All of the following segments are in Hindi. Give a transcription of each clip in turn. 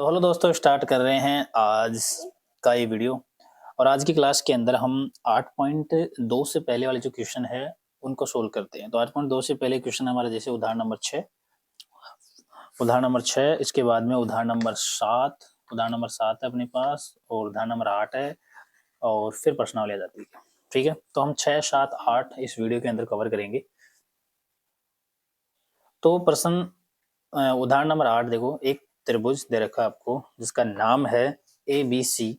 तो हेलो दोस्तों, स्टार्ट कर रहे हैं आज का ये वीडियो। और आज की क्लास के अंदर हम 8.2 से पहले वाले जो क्वेश्चन है उनको सोल्व करते हैं। तो 8.2 से पहले क्वेश्चन हमारा जैसे उदाहरण नंबर 6, इसके बाद में उदाहरण नंबर 7, है अपने पास, और उदाहरण नंबर 8 है, और फिर प्रश्नावली आ जाती है। ठीक है, तो हम 6, 7, 8 इस वीडियो के अंदर कवर करेंगे। तो प्रश्न उदाहरण नंबर 8 देखो, एक त्रिभुज दे रखा है आपको जिसका नाम है ABC,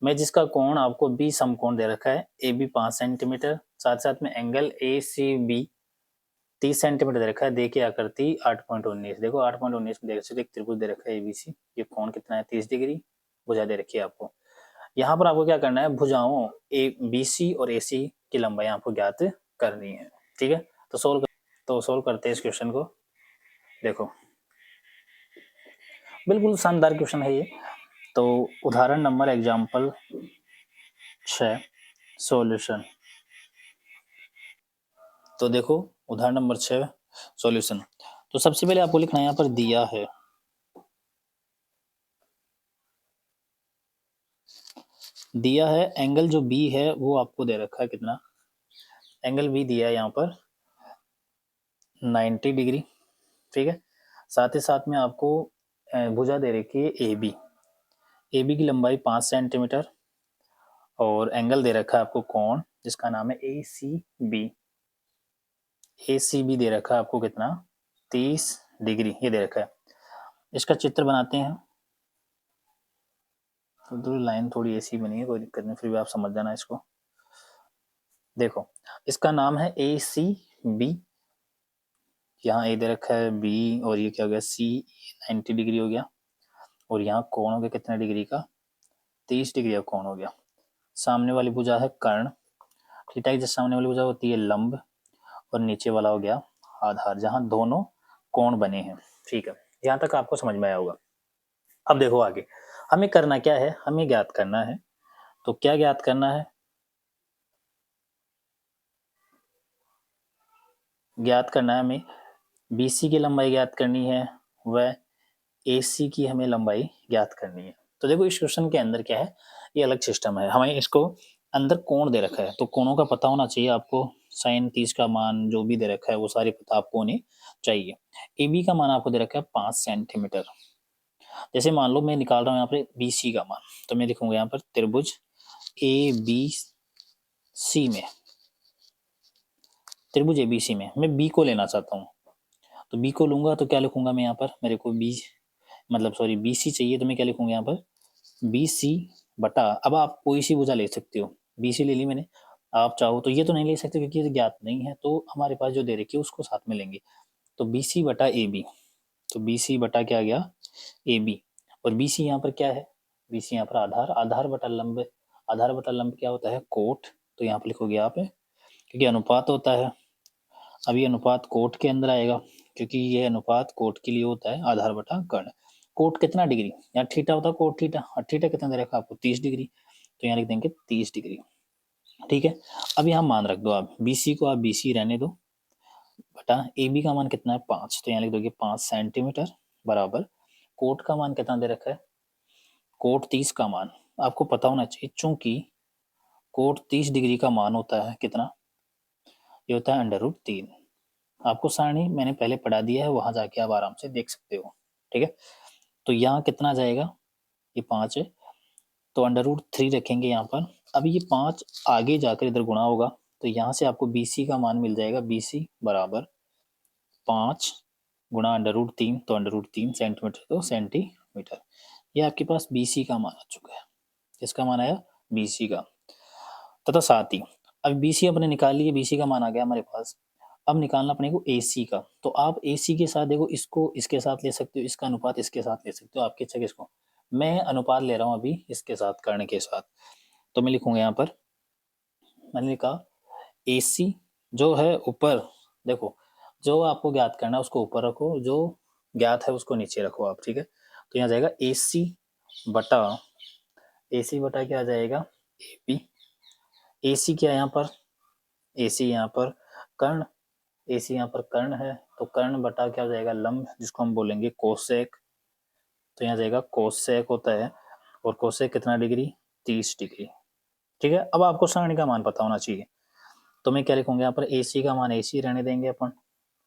में जिसका कोण आपको बी समकोण दे रखा है। ए बी 5 सेंटीमीटर, साथ साथ में angle A C B 30 centimetre दे रखा है। देखिए आकृति 8.19, देखो 8.19 में देख सकते एक त्रिभुज दे रखा है एबीसी। ये कोण कितना है? 30 डिग्री। भुजा दे रखी है आपको। यहाँ पर आपको क्या करना है? भुजाओं ए बी सी और ए सी की लंबाई आपको ज्ञात करनी है। ठीक है, तो सोल्व करते हैं इस क्वेश्चन को। देखो बिल्कुल शानदार क्वेश्चन है ये। तो उदाहरण नंबर एग्जाम्पल 6 सॉल्यूशन। तो देखो उदाहरण नंबर 6 सॉल्यूशन। तो सबसे पहले आपको लिखना है, यहाँ पर दिया है एंगल जो बी है वो आपको दे रखा है कितना? एंगल बी दिया है यहाँ पर 90 डिग्री। ठीक है, साथ ही साथ में आपको भुजा दे रखी है ए बी की लंबाई 5 सेंटीमीटर, और एंगल दे रखा है आपको कोण जिसका नाम है ए सी बी दे रखा है आपको कितना? 30 डिग्री ये दे रखा है। इसका चित्र बनाते हैं। तो लाइन थोड़ी ऐसी बनी है, कोई दिक्कत नहीं, फिर भी आप समझ जाना इसको। देखो इसका नाम है ए सी बी, यहाँ ए दे रखा है बी, और ये क्या हो गया? सी 90 डिग्री हो गया, और यहाँ कोण हो गया कितना डिग्री का? 30 डिग्री का कोण हो गया। सामने वाली भुजा है कर्ण, थीटा की सामने वाली भुजा होती है लंब, और नीचे वाला हो गया आधार, जहां दोनों कोण बने हैं। ठीक है, यहाँ तक आपको समझ में आया होगा। अब देखो आगे हमें करना क्या है, हमें ज्ञात करना है। तो क्या ज्ञात करना है? ज्ञात करना है हमें BC की लंबाई ज्ञात करनी है, व AC की हमें लंबाई ज्ञात करनी है। तो देखो इस क्वेश्चन के अंदर क्या है, ये अलग सिस्टम है। हमें इसको अंदर कोण दे रखा है, तो कोणों का पता होना चाहिए आपको। साइन 30 का मान जो भी दे रखा है वो सारे पता आपको होने चाहिए। AB का मान आपको दे रखा है 5 सेंटीमीटर। जैसे मान लो मैं निकाल रहा हूँ यहाँ पर BC का मान, तो मैं लिखूंगा यहाँ पर त्रिभुज ABC में, त्रिभुज ABC में मैं B को लेना चाहता हूँ। तो B को लूंगा तो क्या लिखूंगा मैं यहाँ पर? मेरे को BC चाहिए, तो मैं क्या लिखूंगा यहाँ पर? BC बटा, अब आप कोई सी भुजा ले सकते हो। BC ले ली मैंने, आप चाहो तो ये तो नहीं ले सकते क्योंकि ये ज्ञात नहीं है, तो हमारे पास जो दे रखी है उसको साथ में लेंगे। तो BC बटा AB, तो BC बटा क्या गया? AB। और BC यहाँ पर क्या है? BC यहाँ पर आधार बटा लंब। आधार बटा लंब क्या होता है? कोट। तो यहाँ पर लिखोगे आप, क्योंकि अनुपात होता है। अब ये अनुपात कोट के अंदर आएगा, क्योंकि ये अनुपात कोट के लिए होता है आधार बटा कर्ण। कोट कितना डिग्री? यहाँ थीटा होता है कोट थीटा, और थीटा कितना दे रखा आपको? 30 डिग्री। तो यहाँ लिख देंगे 30 डिग्री। ठीक है, अब यहाँ मान रख दो आप, BC को आप BC रहने दो, बटा AB का मान कितना है? 5, तो यहाँ लिख दोगे 5 सेंटीमीटर, बराबर कोट का मान कितना दे रखा है? कोट 30 का मान आपको पता होना चाहिए, चूंकि कोट 30 डिग्री का मान होता है कितना? ये होता है √3। आपको सारणी मैंने पहले पढ़ा दिया है, वहां जाके आप आराम से देख सकते हो। ठीक है, तो यहाँ कितना जाएगा? ये 5 है, तो √3 रखेंगे यहाँ पर। अब ये 5 आगे जाकर इधर गुणा होगा, तो यहाँ से आपको BC का मान मिल जाएगा। BC बराबर 5 गुणा √3, तो √3 सेंटीमीटर तो सेंटीमीटर। ये आपके पास BC का मान आ चुका है। किसका मान आया? BC का। तथा साथ ही अब BC अपने निकाल लिए, BC का मान आ गया हमारे पास। अब निकालना अपने को AC का, तो आप AC के साथ देखो, इसको इसके साथ ले सकते हो, इसका अनुपात इसके साथ ले सकते हो, आपकी इच्छा किसको। मैं अनुपात ले रहा हूँ अभी इसके साथ, कर्ण के साथ। तो मैं लिखूंगा यहाँ पर, मैंने लिखा AC जो है ऊपर, देखो जो आपको ज्ञात करना है उसको ऊपर रखो, जो ज्ञात है उसको नीचे रखो आप। ठीक है, तो यहाँ जाएगा बटा AC बटा क्या आ जाएगा? AB। AC क्या है यहाँ पर? AC यहाँ पर कर्ण, AC यहाँ पर कर्ण है, तो कर्ण बटा क्या हो जाएगा? लंब, जिसको हम बोलेंगे कोसेक। तो यहाँ जाएगा कोसेक होता है, और कोसेक कितना डिग्री, 30 डिग्री। ठीक है, अब आपको सारणी का मान पता होना चाहिए, तो मैं क्या लिखूंगा यहाँ पर, AC का मान AC रहने देंगे अपन।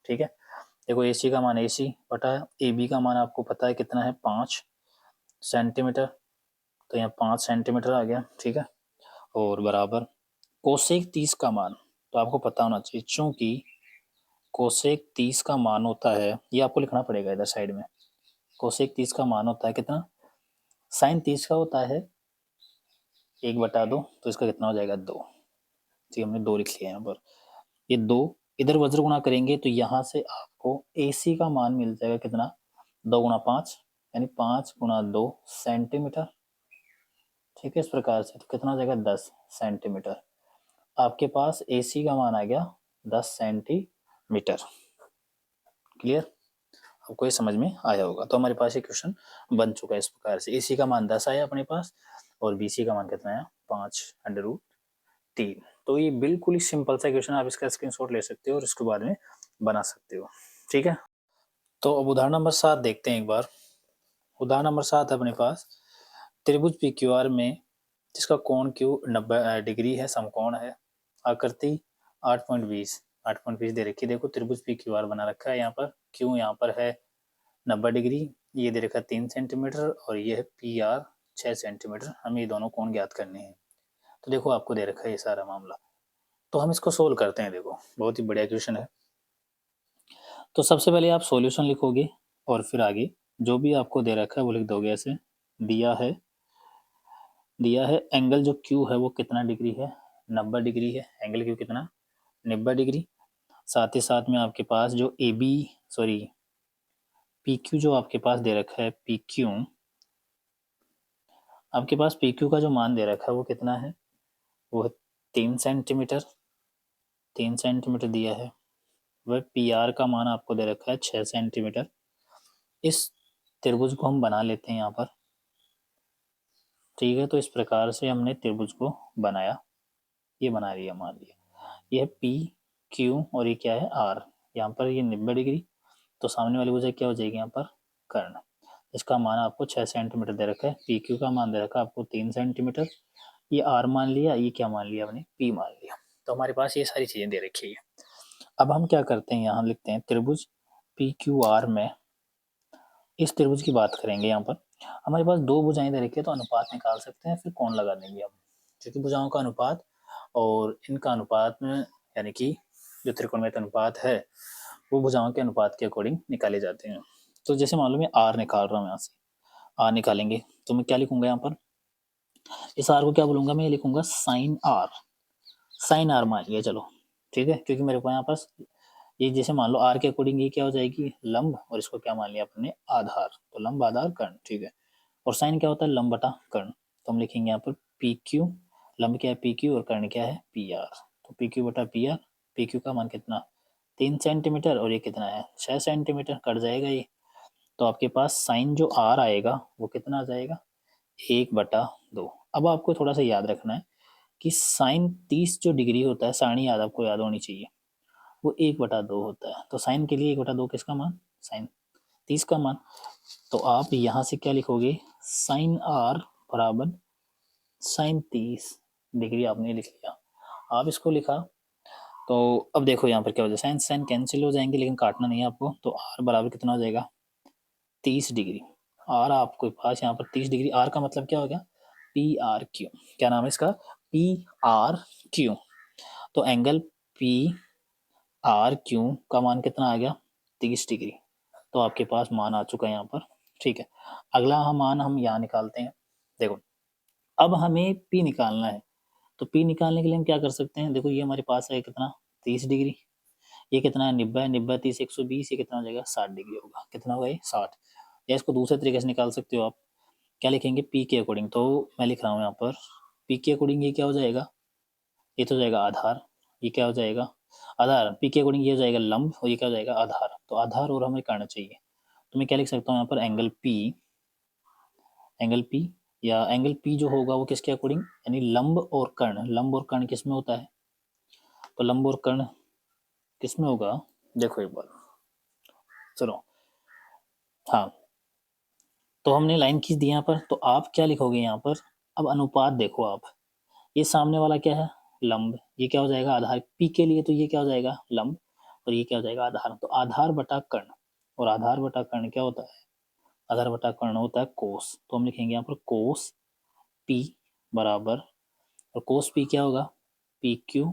ठीक है, देखो AC का मान AC बटा AB का मान आपको पता है कितना है, 5 सेंटीमीटर, तो यहाँ 5 सेंटीमीटर आ गया। ठीक है, और बराबर कोसेक 30 का मान, तो आपको पता होना चाहिए, चूंकि कोसेक 30 का मान होता है, ये आपको लिखना पड़ेगा इधर साइड में, कोसेक 30 का मान होता है कितना, साइन 30 का होता है 1/2, तो इसका कितना हो जाएगा 2। ठीक, हमने 2 लिख लिया यहाँ पर, ये 2 इधर वज्र गुणा करेंगे तो यहाँ से आपको AC का मान मिल जाएगा कितना, 2 गुणा 5 यानी 5 गुणा 2 सेंटीमीटर। ठीक है, इस प्रकार से, तो कितना हो जाएगा 10 सेंटीमीटर। आपके पास AC का मान आ गया 10 सेंटीमीटर। क्लियर, आपको ये समझ में आया होगा। तो हमारे पास ये क्वेश्चन बन चुका है इस प्रकार से, AC का मान 10 आया अपने पास, और BC का मान कितना आया, 5√3। तो ये बिल्कुल ही सिंपल सा क्वेश्चन, आप इसका स्क्रीनशॉट ले सकते हो और इसके बाद में बना सकते हो। ठीक है, तो अब उदाहरण नंबर 7 देखते हैं एक बार। उदाहरण नंबर 7 अपने पास, त्रिभुज PQR में जिसका कोण Q 90 डिग्री है, समकोण है, आकृति 8.20 दे रखी है। देखो त्रिभुज PQR बना रखा है, यहाँ पर Q यहाँ पर है 90 डिग्री, ये दे रखा 3 सेंटीमीटर, और ये है PR 6 सेंटीमीटर। हमें ये दोनों कोण ज्ञात करने हैं। तो देखो आपको दे रखा है ये सारा मामला, तो हम इसको सोल्व करते हैं। देखो बहुत ही बढ़िया क्वेश्चन है। तो सबसे पहले आप सॉल्यूशन लिखोगे, और फिर आगे जो भी आपको दे रखा है वो लिख दोगे। ऐसे दिया है एंगल जो Q है वो कितना डिग्री है, 90 डिग्री है। एंगल Q कितना, 90 डिग्री। साथ ही साथ में आपके पास जो PQ जो आपके पास दे रखा है, आपके पास PQ का जो मान दे रखा है वो कितना है, वो है 3 सेंटीमीटर, 3 सेंटीमीटर दिया है। वह PR का मान आपको दे रखा है 6 सेंटीमीटर। इस त्रिभुज को हम बना लेते हैं यहाँ पर। ठीक है, तो इस प्रकार से हमने त्रिभुज को बनाया, ये बना लिया, मान लिया ये है PQ और ये क्या है R। यहाँ पर ये 90 डिग्री, तो सामने वाली भुजा क्या हो जाएगी यहाँ पर, कर्ण। इसका मान आपको 6 सेंटीमीटर दे रखा है, PQ का मान दे रखा है आपको 3 सेंटीमीटर, ये R मान लिया, ये क्या मान लिया हमने, P मान लिया। तो हमारे पास ये सारी चीजें दे रखी है। अब हम क्या करते हैं, यहाँ लिखते हैं त्रिभुज PQR में, इस त्रिभुज की बात करेंगे। यहाँ पर हमारे पास 2 भुजाएं दे रखी है, तो अनुपात निकाल सकते हैं, फिर कोण लगा देंगे हम, क्योंकि भुजाओं का अनुपात और इनका अनुपात में, यानी कि जो त्रिकोणमिति अनुपात है वो भुजाओं के अनुपात के अकॉर्डिंग निकाले जाते हैं। तो जैसे मान लो मैं R निकाल रहा हूँ, यहाँ से R निकालेंगे तो मैं क्या लिखूंगा यहाँ पर, इस R को क्या बोलूंगा, मैं लिखूंगा साइन R मान लिया, चलो ठीक है, क्योंकि मेरे को यहाँ पास ये जैसे मान लो R के अकॉर्डिंग ये क्या हो जाएगी, लंब, और इसको क्या मान लिया अपने, आधार, तो लंब आधार कर्ण। ठीक है, और साइन क्या होता है, लंब बटा कर्ण, तो हम लिखेंगे यहाँ पर PQ, लंब क्या है PQ और कर्ण क्या है PR, तो PQ बटा PR। PQ का मान कितना, 3 सेंटीमीटर, और ये कितना है 6 सेंटीमीटर, कट जाएगा ये। तो आपके पास साइन जो R आएगा वो कितना आ जाएगा, 1/2। अब आपको थोड़ा सा याद रखना है कि साइन 30 जो डिग्री होता है, सारणी याद आपको याद होनी चाहिए, वो 1/2 होता है। तो साइन के लिए 1/2 किसका मान, साइन 30 का मान। तो आप यहाँ से क्या लिखोगे, साइन R बराबर साइन 30 डिग्री, आपने लिख लिया। आप इसको लिखा, तो अब देखो यहाँ पर क्या हो जाए, साइन साइन कैंसिल हो जाएंगे, लेकिन काटना नहीं है आपको। तो R बराबर कितना हो जाएगा, 30 डिग्री। R आपको पास यहाँ पर 30 डिग्री, R का मतलब क्या हो गया, PRQ। क्या नाम है इसका, PRQ। तो एंगल PRQ का मान कितना आ गया, 30 डिग्री। तो आपके पास मान आ चुका है यहाँ पर। ठीक है, अगला मान हम यहाँ निकालते हैं। देखो अब हमें P निकालना है, तो P निकालने के लिए हम क्या कर सकते हैं, देखो ये हमारे पास है कितना, 30 डिग्री, ये कितना है 90, 90 30 120, ये कितना हो जाएगा 60 डिग्री होगा, कितना होगा ये 60। या इसको दूसरे तरीके से निकाल सकते हो आप, क्या लिखेंगे P के अकॉर्डिंग, तो मैं लिख रहा हूँ यहाँ पर P के अकॉर्डिंग ये क्या हो जाएगा, ये तो हो जाएगा आधार, ये क्या हो जाएगा आधार, P के अकॉर्डिंग ये हो जाएगा लंब, और ये क्या हो जाएगा आधार। तो आधार और हमें करना चाहिए, तो मैं क्या लिख सकता हूँ यहाँ पर, एंगल P, या एंगल P जो होगा वो किसके अकॉर्डिंग, यानी लंब और कर्ण, लंब और कर्ण किस में होता है, तो लंब और कर्ण किस में होगा, देखो एक बार, चलो हाँ, तो हमने लाइन खींच दी यहाँ पर, तो आप क्या लिखोगे यहाँ पर, अब अनुपात देखो आप, ये सामने वाला क्या है, लंब, ये क्या हो जाएगा आधार, पी के लिए तो ये क्या हो जाएगा लंब, और ये क्या हो जाएगा आधार, तो आधार बटा कर्ण, और आधार बटा कर्ण क्या होता है, आधार बटा कर्ण होता है कोस, तो हम लिखेंगे यहाँ पर कोस पी बराबर, और कोस पी क्या होगा, पी क्यू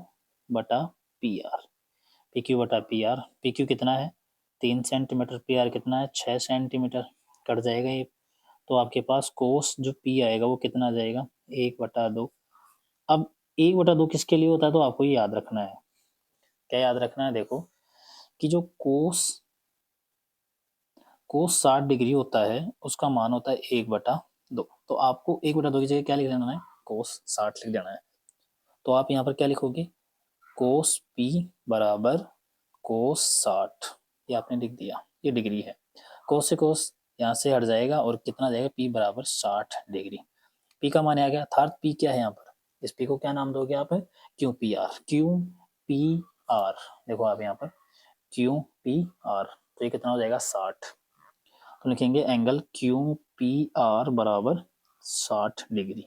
बटा पी आर, पी क्यू बटा पी आर, पी क्यू कितना है 3 सेंटीमीटर, पी आर कितना है 6 सेंटीमीटर, कट जाएगा ये, तो आपके पास कोस जो पी आएगा वो कितना आ जाएगा 1/2। अब 1/2 किसके लिए होता है, तो आपको ये याद रखना है, क्या याद रखना है, देखो कि जो कोस 60 डिग्री होता है उसका मान होता है 1/2, तो आपको 1/2 की जगह क्या लिख देना है, कोस 60 लिख देना है, तो आप यहाँ पर क्या लिखोगे, कोस पी बराबर कोस 60, ये आपने लिख दिया, ये डिग्री है, कोस से कोस यहाँ से हट जाएगा और कितना जाएगा, पी बराबर 60 डिग्री, पी का मान आ गया, अर्थात पी क्या है यहाँ पर, इस पी को क्या नाम दोगे आप, Q P R, Q P R, देखो आप यहाँ पर क्यू पी आर, तो ये कितना हो जाएगा 60, तो लिखेंगे एंगल क्यू पी आर बराबर 60 डिग्री,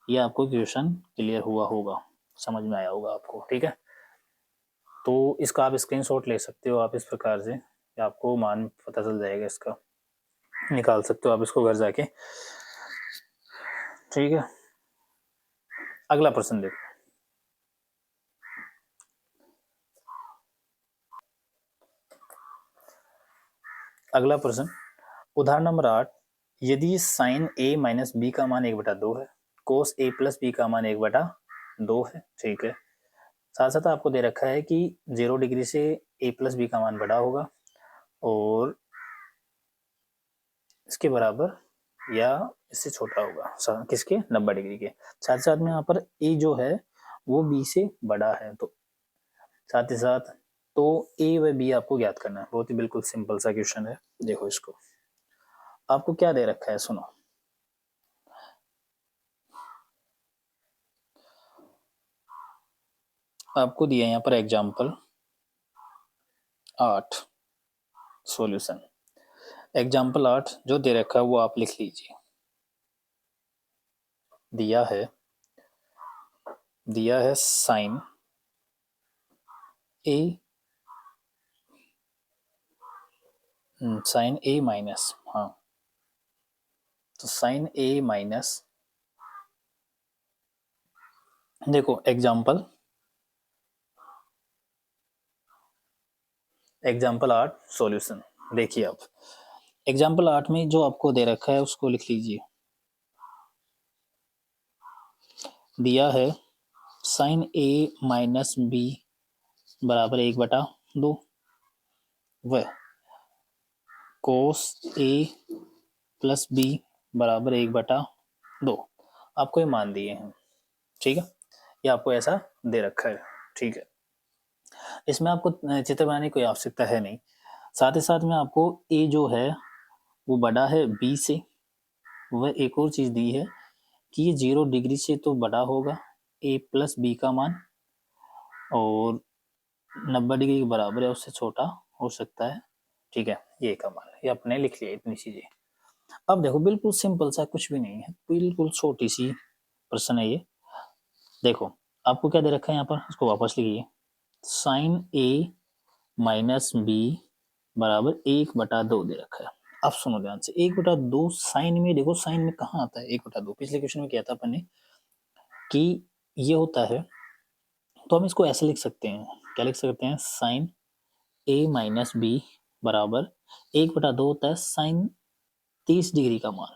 ये आपको क्वेश्चन क्लियर हुआ होगा, समझ में आया होगा आपको, ठीक है, तो इसका आप स्क्रीनशॉट ले सकते हो आप इस प्रकार से, आपको मान पता चल जाएगा, इसका निकाल सकते हो आप इसको घर जाके, ठीक है। अगला प्रश्न देखो, अगला प्रश्न उदाहरण नंबर 8, यदि साइन ए माइनस बी का मान 1/2 है, कोस ए प्लस बी का मान 1/2 है, ठीक है, साथ साथ आपको दे रखा है कि 0 डिग्री से ए प्लस बी का मान बड़ा होगा और इसके बराबर या इससे छोटा होगा, किसके 90 डिग्री के, साथ साथ में यहाँ पर ए जो है वो बी से बड़ा है, तो साथ ही साथ तो ए व बी आपको ज्ञात करना है, बहुत ही बिल्कुल सिंपल सा क्वेश्चन है, देखो इसको आपको क्या दे रखा है, सुनो आपको दिया यहाँ पर एग्जाम्पल 8 सॉल्यूशन, एग्जाम्पल 8 जो दे रखा है वो आप लिख लीजिए, दिया है साइन ए माइनस, हाँ तो साइन ए माइनस, देखो एग्जाम्पल 8 सॉल्यूशन, देखिए आप एग्जाम्पल 8 में जो आपको दे रखा है उसको लिख लीजिए, दिया है साइन ए माइनस बी बराबर 1/2 व कोस ए प्लस बी बराबर 1/2, आपको ये मान दिए हैं, ठीक है, ये आपको ऐसा दे रखा है, ठीक है, इसमें आपको चित्र बनाने की कोई आवश्यकता है नहीं, साथ ही साथ में आपको ए जो है वो बड़ा है बी से, वह एक और चीज दी है कि ये 0 डिग्री से तो बड़ा होगा ए प्लस बी का मान, और 90 डिग्री के बराबर है उससे छोटा हो सकता है, ठीक है, ये का मान, ये अपने लिख लिया इतनी चीजें, अब देखो बिल्कुल सिंपल सा, कुछ भी नहीं है, बिल्कुल छोटी सी प्रश्न है ये, देखो आपको क्या दे रखा है यहाँ पर, इसको वापस लिखिए, साइन ए माइनस बी बराबर 1/2 दे रखा है, अब सुनो ध्यान से, 1/2 साइन में, देखो साइन में कहाँ आता है 1/2, पिछले क्वेश्चन में क्या था अपन ने कि ये होता है, तो हम इसको ऐसे लिख सकते हैं, क्या लिख सकते हैं, साइन ए माइनस बी बराबर 1/2 होता है साइन 30 डिग्री का मान,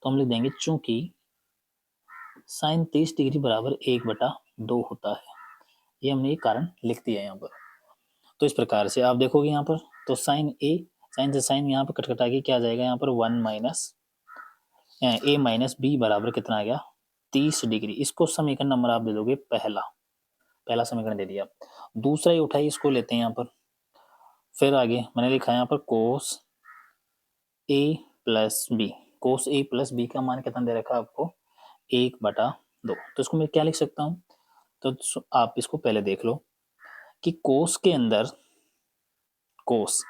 तो हम लिख देंगे चूंकि साइन 30 डिग्री बराबर 1/2 होता है, ये हमने एक कारण लिख दिया यहाँ पर, तो इस प्रकार से आप देखोगे यहाँ पर, तो साइन से साइन यहाँ पर कटकटा के क्या आ जाएगा, यहाँ पर 1 माइनस ए माइनस बी बराबर कितना आ गया 30 डिग्री, इसको समीकरण नंबर आप दे दोगे पहला समीकरण दे दिया, दूसरा ही उठाइए, इसको लेते हैं यहाँ पर, फिर आगे मैंने लिखा है यहाँ पर कोस ए प्लस बी, कोस ए प्लस बी का मान कितना दे रखा है आपको 1/2, तो इसको मैं क्या लिख सकता हूँ, तो आप इसको पहले देख लो कि कोस के अंदर कोस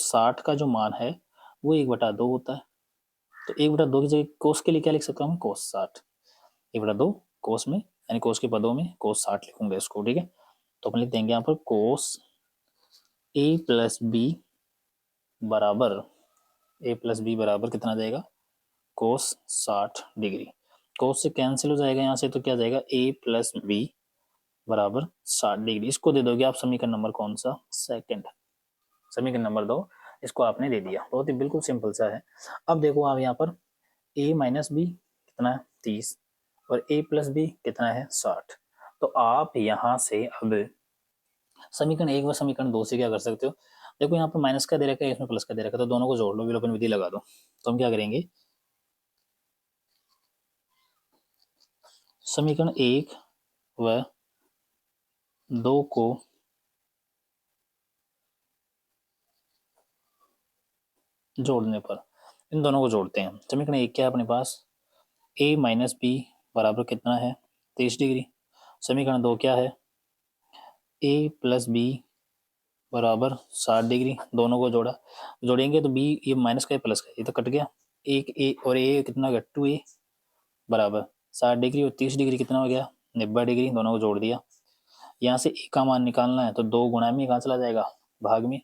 60 का जो मान है वो 1/2 होता है। तो 1/2 की जगह कोस के लिए क्या लिख सकता हूँ मैं, कोस 60। 1/2 कोस में यानी कोस के पदों में कोस 60 लिखूंगा इसको, ठीक है। तो अपन लिख देंगे यहाँ पर कोस a प्लस बी बराबर, a प्लस बी बराबर कितना जाएगा, कोस 60 डिग्री। कोस से कैंसिल हो जाएगा यहाँ से, तो क्या जाएगा a प्लस बी बराबर 60 डिग्री। इसको दे दोगे आप समीकरण नंबर कौन सा, सेकंड, समीकरण नंबर 2 इसको आपने दे दिया। बहुत ही बिल्कुल सिंपल सा है। अब देखो आप यहाँ पर a माइनस बी कितना है 30 और a प्लस बी कितना है 60। तो आप यहाँ से अब समीकरण 1 व समीकरण 2 से क्या कर सकते हो, देखो यहाँ पर माइनस का दे रखा है, इसमें प्लस का दे रखा है, तो दोनों को जोड़ लो, विलोपन विधि लगा दो। तो हम क्या करेंगे, समीकरण 1 व 2 को जोड़ने पर इन दोनों को जोड़ते हैं। समीकरण 1 क्या है अपने पास, a माइनस बी बराबर कितना है 30 डिग्री। समीकरण 2 क्या है, a प्लस बी बराबर 60 डिग्री। दोनों को जोड़ेंगे तो b, ये माइनस का है प्लस का, ये तो कट गया, एक a और a कितना हो गया 2a बराबर 60 डिग्री और 30 डिग्री कितना हो गया 90 डिग्री। दोनों को जोड़ दिया। यहाँ से a का मान निकालना है तो 2 गुणा में कहाँ चला जाएगा, भाग में,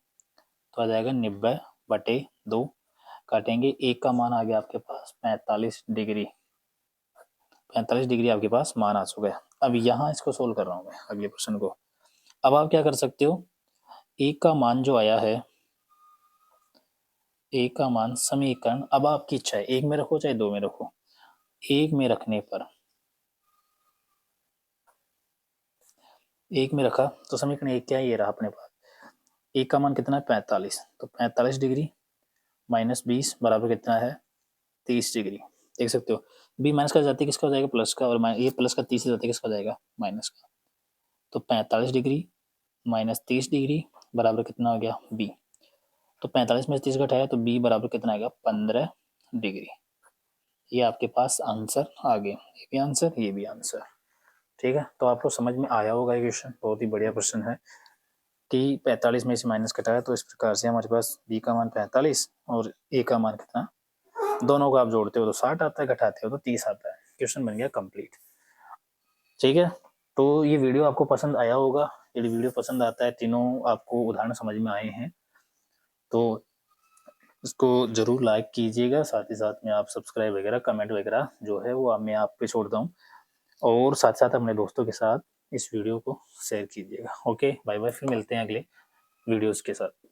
तो आ जाएगा 90/2। काटेंगे, एक का मान आ गया आपके पास 45 डिग्री, 45 डिग्री आपके पास मान आ चुका है। अब यहाँ इसको सोल्व कर रहा हूँ मैं अगले प्रश्न को। अब आप क्या कर सकते हो, एक का मान जो आया है, एक का मान समीकरण, अब आपकी इच्छा है एक में रखो चाहे 2 में रखो। एक में रखने पर, एक में रखा तो समीकरण 1 क्या है, ये रहा अपने पास। एक का मान कितना है 45, तो 45 डिग्री माइनस 20 बराबर कितना है 30 डिग्री। देख सकते हो b माइनस का जाती है किसका हो जाएगा, प्लस का, और ये प्लस का 30 जाती है किसका हो जाएगा, माइनस का। तो 45 डिग्री माइनस 30 डिग्री बराबर कितना हो गया b। तो 45 में से 30 घटाया तो b बराबर कितना आएगा 15 डिग्री। ये आपके पास आंसर आ गए, ये भी आंसर, ये भी आंसर, ठीक है। तो आपको समझ में आया होगा ये क्वेश्चन, बहुत ही बढ़िया क्वेश्चन है कि 45 में से माइनस घटाया तो इस प्रकार से हमारे पास b का मान 45 और a का मान कितना, दोनों को आप जोड़ते हो तो 60 आता है, घटाते हो तो 30 आता है। क्वेश्चन बन गया कंप्लीट, ठीक है। तो ये वीडियो आपको पसंद आया होगा, यदि वीडियो पसंद आता है, तीनों आपको उदाहरण समझ में आए हैं तो इसको जरूर लाइक कीजिएगा। साथ ही साथ में आप सब्सक्राइब वगैरह कमेंट वगैरह जो है वो मैं आप पे छोड़ता हूँ, और साथ साथ अपने दोस्तों के साथ इस वीडियो को शेयर कीजिएगा। ओके, बाय बाय, फिर मिलते हैं अगले वीडियोस के साथ।